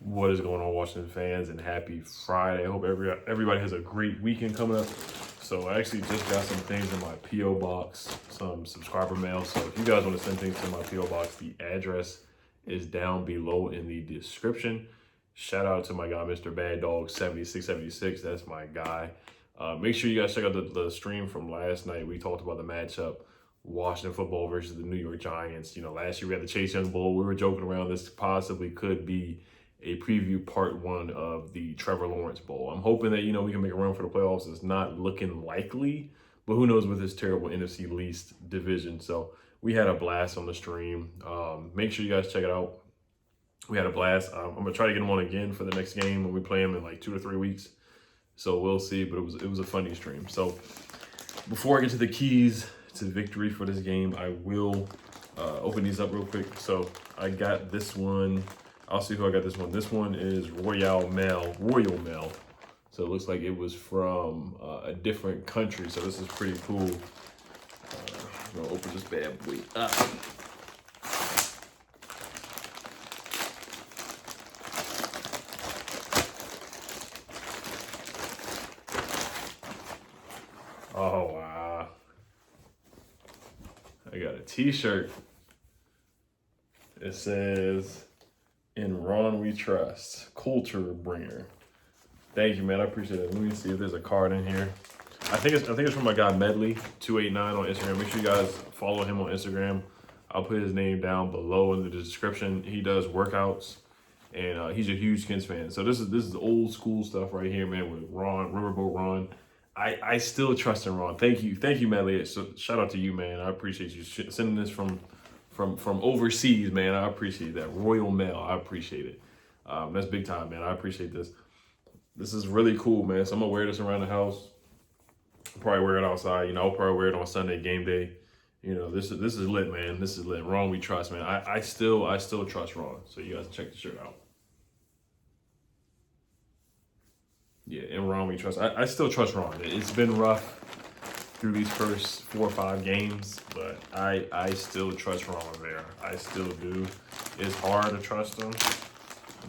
What is going on, Washington fans, and happy Friday. I hope everybody has a great weekend coming up. So I actually just got some things in my P.O. box, some subscriber mail. So if you guys want to send things to my P.O. box, the address is down below in the description. Shout out to my guy, Mr. Bad Dog 7676. That's my guy. Make sure you guys check out the stream from last night. We talked about the matchup, Washington football versus the New York Giants. You know, last year we had the Chase Young Bowl. We were joking around this possibly could be a preview part one of the Trevor Lawrence Bowl. I'm hoping that, we can make a run for the playoffs. It's not looking likely, but who knows with this terrible NFC least division. So we had a blast on the stream. Make sure you guys check it out. We had a blast. I'm gonna try to get them on again for the next game when we play them in like 2 to 3 weeks. So we'll see, but it was a funny stream. So before I get to the keys to victory for this game, I will open these up real quick. So I got this one. I'll see who I got this one. This one is Royal Mail. So it looks like it was from a different country. So this is pretty cool. I'm gonna open this bad boy up. Oh, wow. I got a t-shirt. It says, "In Ron We Trust, culture bringer." Thank you, man. I appreciate it. Let me see if there's a card in here. I think it's from my guy Medley 289 on Instagram. Make sure you guys follow him on Instagram. I'll put his name down below in the description. He does workouts, and he's a huge Skins fan. So this is old school stuff right here, man. With Ron, Riverboat Ron. I still trust in Ron. Thank you, Medley. So shout out to you, man. I appreciate you sending this from overseas, man. I appreciate that. Royal Mail, I appreciate it. That's big time, man. I appreciate this. This is really cool, man. So I'm gonna wear this around the house. I'll probably wear it outside. I'll probably wear it on Sunday game day. This is lit, man. This is lit. Ron We Trust, man. I still trust Ron. So you guys check the shirt out. Yeah, in Ron We Trust. I still trust Ron. It's been rough through these first 4 or 5 games, but I still trust Ron there. I still do. It's hard to trust him,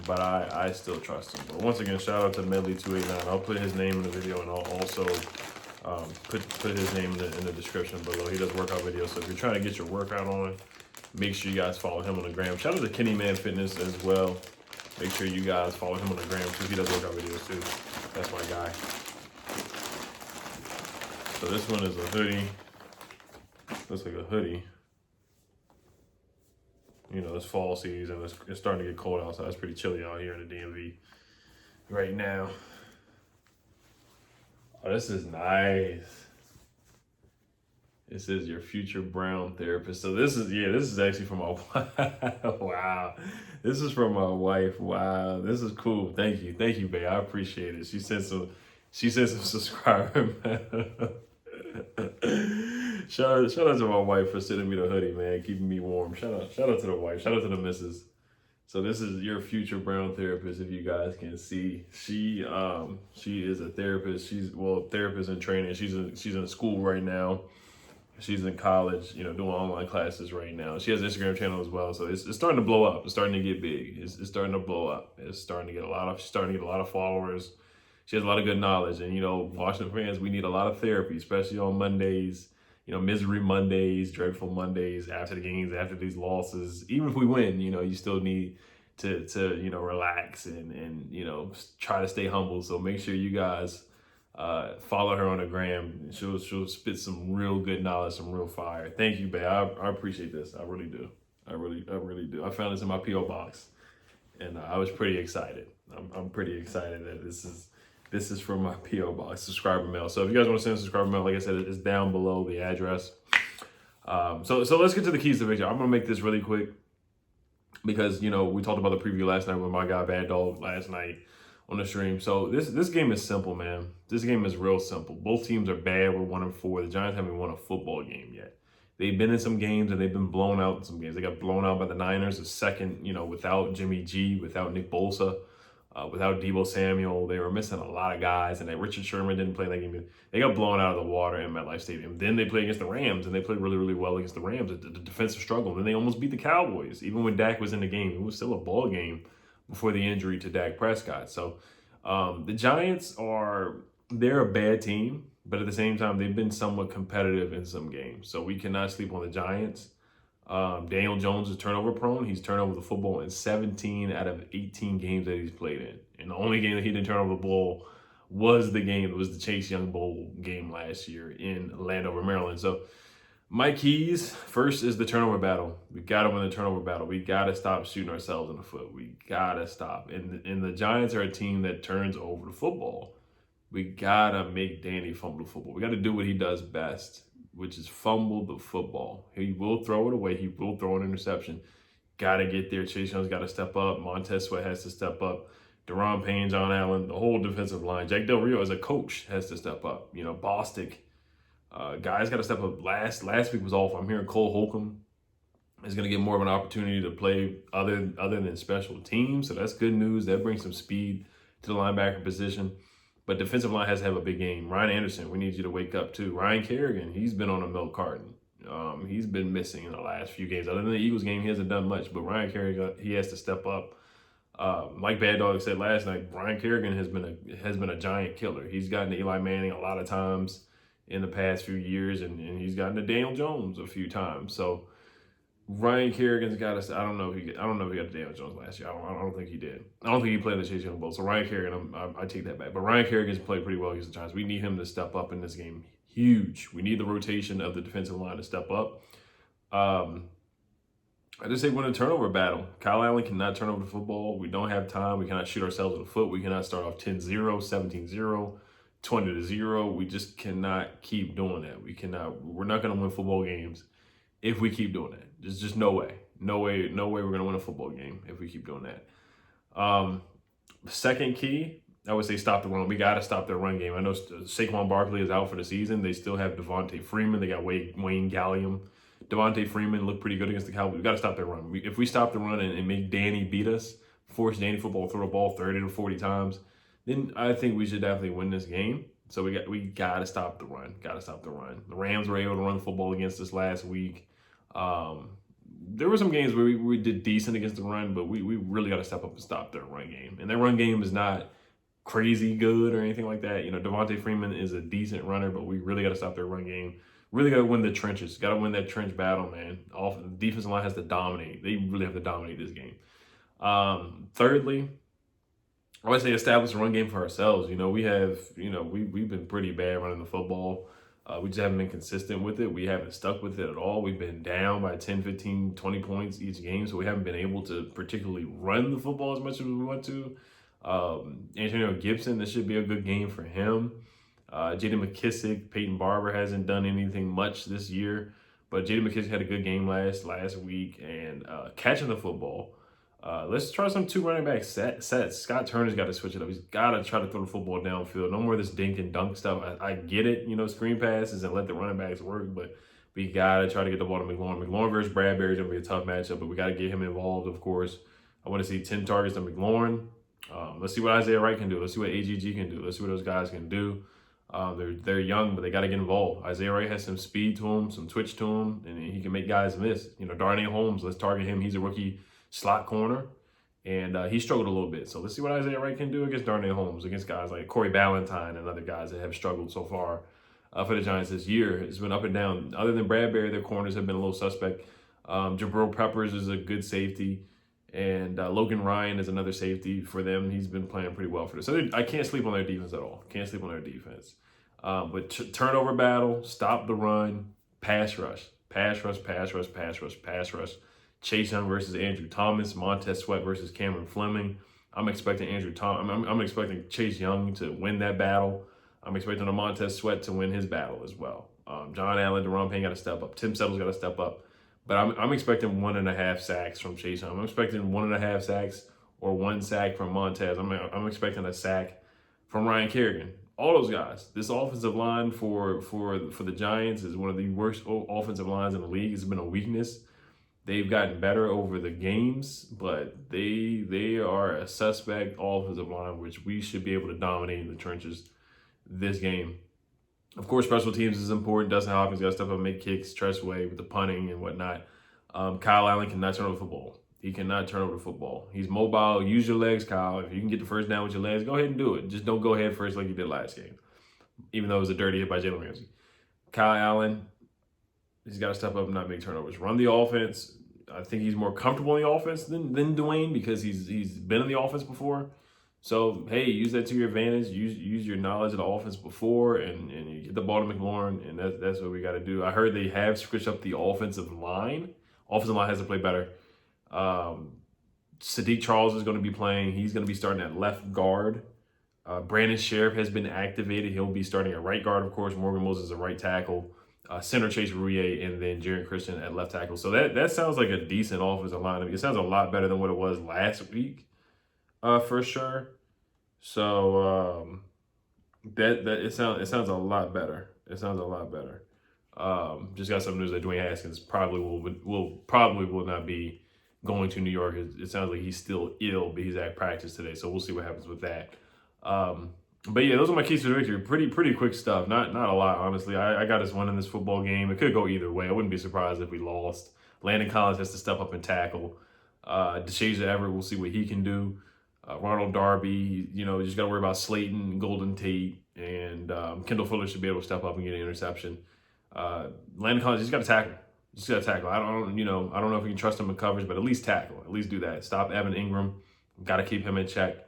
but I still trust him. But once again, shout out to Medley289. I'll put his name in the video, and I'll also put his name in the description below. He does workout videos, so if you're trying to get your workout on, make sure you guys follow him on the gram. Shout out to Kenny Man Fitness as well. Make sure you guys follow him on the gram too. He does workout videos too. That's my guy. So this one is a hoodie. Looks like a hoodie. It's fall season. It's starting to get cold outside. It's pretty chilly out here in the DMV right now. Oh, this is nice. It says your future brown therapist. So this is actually from my wife. Wow. This is from my wife. Wow. This is cool. Thank you, babe. I appreciate it. She sent some subscriber. Shout out to my wife for sending me the hoodie, man, keeping me warm. Shout out to the wife. Shout out to the missus. So this is your future brown therapist. If you guys can see, she is a therapist. She's therapist in training. She's in school right now. She's in college, doing online classes right now. She has an Instagram channel as well, so it's starting to blow up. It's starting to get big. It's starting to blow up. She's starting to get a lot of followers. She has a lot of good knowledge, and Washington fans, we need a lot of therapy, especially on Mondays. Misery Mondays, dreadful Mondays after the games, after these losses. Even if we win, you still need to relax and try to stay humble. So make sure you guys follow her on the gram. She'll spit some real good knowledge, some real fire. Thank you, babe. I appreciate this. I really do. I really do. I found this in my P.O. box, and I was pretty excited. I'm pretty excited that this is from my P.O. box, subscriber mail. So if you guys want to send subscriber mail, like I said, it's down below the address. So let's get to the keys to victory. I'm gonna make this really quick because we talked about the preview last night with my guy Bad Dog last night on the stream. So this game is simple, man. This game is real simple. Both teams are bad. We're 1-4. The Giants haven't won a football game yet. They've been in some games and they've been blown out in some games. They got blown out by the Niners, the second, without Jimmy G, without Nick Bosa, without Deebo Samuel. They were missing a lot of guys, and then Richard Sherman didn't play that game. They got blown out of the water in MetLife Stadium. Then they played against the Rams, and they played really, really well against the Rams. The defensive struggle. Then they almost beat the Cowboys. Even when Dak was in the game, it was still a ball game. before the injury to Dak Prescott. So the Giants they're a bad team, but at the same time, they've been somewhat competitive in some games. So we cannot sleep on the Giants. Daniel Jones is turnover prone. He's turned over the football in 17 out of 18 games that he's played in. And the only game that he didn't turn over the ball was the Chase Young Bowl game last year in Landover, Maryland. So my keys, first is the turnover battle. We got to win the turnover battle. We got to stop shooting ourselves in the foot. We got to stop. And the Giants are a team that turns over the football. We got to make Danny fumble the football. We got to do what he does best, which is fumble the football. He will throw it away. He will throw an interception. Got to get there. Chase Young's got to step up. Montez Sweat has to step up. Deron Payne, John Allen, the whole defensive line. Jack Del Rio as a coach has to step up. You know, Bostic. Guys got to step up. Last week was awful. I'm hearing Cole Holcomb is going to get more of an opportunity to play other than special teams. So that's good news. That brings some speed to the linebacker position. But defensive line has to have a big game. Ryan Anderson, we need you to wake up too. Ryan Kerrigan, he's been on a milk carton. He's been missing in the last few games. Other than the Eagles game, he hasn't done much. But Ryan Kerrigan, he has to step up. Like Bad Dog said last night, Ryan Kerrigan has been a giant killer. He's gotten to Eli Manning a lot of times in the past few years, and he's gotten to Daniel Jones a few times. So Ryan Kerrigan's got us. I don't know if he got to Daniel Jones last year. I don't think he did. I don't think he played in the Chase Young Bowl. So Ryan Kerrigan, I take that back. But Ryan Kerrigan's played pretty well against the Giants. We need him to step up in this game. Huge. We need the rotation of the defensive line to step up. I just say win a turnover battle. Kyle Allen cannot turn over the football. We don't have time. We cannot shoot ourselves in the foot. We cannot start off 10-0, 17-0, 20-0. We just cannot keep doing that. We're not going to win football games if we keep doing that. There's just no way. No way we're going to win a football game if we keep doing that. Second key, I would say stop the run. We got to stop their run game. I know Saquon Barkley is out for the season. They still have Devontae Freeman. They got Wayne Gallium. Devontae Freeman looked pretty good against the Cowboys. We got to stop their run. If we stop the run and make Danny beat us, force Danny football to throw the ball 30 to 40 times, then I think we should definitely win this game. So we got to stop the run. Got to stop the run. The Rams were able to run the football against us last week. There were some games where we did decent against the run, but we really got to step up and stop their run game. And their run game is not crazy good or anything like that. You know, Devontae Freeman is a decent runner, but we really got to stop their run game. Really got to win the trenches. Got to win that trench battle, man. The defensive line has to dominate. They really have to dominate this game. Thirdly, I would say establish a run game for ourselves. You know, we've been pretty bad running the football. We just haven't been consistent with it. We haven't stuck with it at all. We've been down by 10, 15, 20 points each game, so we haven't been able to particularly run the football as much as we want to. Antonio Gibson, this should be a good game for him. J.D. McKissick, Peyton Barber hasn't done anything much this year, but J.D. McKissick had a good game last week and catching the football. Let's try some two running back sets. Scott Turner's got to switch it up. He's got to try to throw the football downfield. No more of this dink and dunk stuff. I get it, screen passes and let the running backs work, but we got to try to get the ball to McLaurin. McLaurin versus Bradbury is going to be a tough matchup, but we got to get him involved, of course. I want to see 10 targets to McLaurin. Let's see what Isaiah Wright can do. Let's see what AGG can do. Let's see what those guys can do. They're young, but they got to get involved. Isaiah Wright has some speed to him, some twitch to him, and he can make guys miss. Darnay Holmes, let's target him. He's a rookie slot corner, and he struggled a little bit. So let's see what Isaiah Wright can do against Darnay Holmes, against guys like Corey Ballantyne and other guys that have struggled so far for the Giants this year. It's been up and down. Other than Bradbury, their corners have been a little suspect. Jabril Peppers is a good safety, and Logan Ryan is another safety for them. He's been playing pretty well for them. So I can't sleep on their defense at all. Can't sleep on their defense. But turnover battle, stop the run, pass rush. Chase Young versus Andrew Thomas, Montez Sweat versus Cameron Fleming. I'm expecting I'm expecting Chase Young to win that battle. I'm expecting a Montez Sweat to win his battle as well. John Allen, Deron Payne got to step up. Tim Settle's got to step up. But I'm expecting 1.5 sacks from Chase Young. I'm expecting 1.5 sacks or 1 sack from Montez. I'm expecting a sack from Ryan Kerrigan. All those guys. This offensive line for the Giants is one of the worst offensive lines in the league. It's been a weakness. They've gotten better over the games, but they are a suspect offensive line, which we should be able to dominate in the trenches this game. Of course, special teams is important. Dustin Hopkins got to step up and make kicks, Tressway with the punting and whatnot. Kyle Allen cannot turn over the football. He cannot turn over the football. He's mobile. Use your legs, Kyle. If you can get the first down with your legs, go ahead and do it. Just don't go head first like you did last game, even though it was a dirty hit by Jalen Ramsey. Kyle Allen, he's got to step up and not make turnovers. Run the offense. I think he's more comfortable in the offense than Dwayne because he's been in the offense before. So, hey, use that to your advantage. Use your knowledge of the offense before and you get the ball to McLaurin, and that's what we got to do. I heard they have switched up the offensive line. Offensive line has to play better. Sadiq Charles is going to be playing. He's going to be starting at left guard. Brandon Sheriff has been activated. He'll be starting at right guard, of course. Morgan Moses is a right tackle. Center Chase Rouillet, and then Jaron Christian at left tackle. So that sounds like a decent offensive line. It sounds a lot better than what it was last week, for sure. So it sounds a lot better. It sounds a lot better. Just got some news that Dwayne Haskins probably will not be going to New York. It sounds like he's still ill, but he's at practice today. So we'll see what happens with that. But yeah, those are my keys to the victory. Pretty quick stuff. Not a lot, honestly. I got us winning this football game. It could go either way. I wouldn't be surprised if we lost. Landon Collins has to step up and tackle. DeShazier Everett, we'll see what he can do. Ronald Darby, just got to worry about Slayton, Golden Tate, and Kendall Fuller should be able to step up and get an interception. Landon Collins, just got to tackle. I don't know if you can trust him in coverage, but at least tackle. At least do that. Stop Evan Ingram. Got to keep him in check.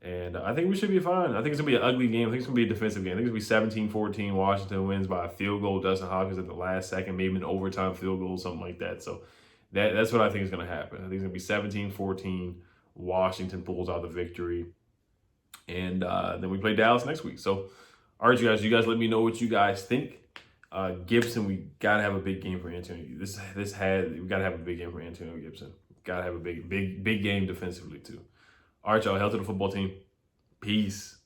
And I think we should be fine. I think it's going to be an ugly game. I think it's going to be a defensive game. I think it's going to be 17-14. Washington wins by a field goal. Dustin Hopkins at the last second, maybe an overtime field goal, something like that. So that's what I think is going to happen. I think it's going to be 17-14. Washington pulls out the victory. And then we play Dallas next week. So, all right, you guys let me know what you guys think. Gibson, we got to have a big game for Antonio. We got to have a big game for Antonio Gibson. Got to have a big game defensively, too. All right, y'all. Hell to the football team. Peace.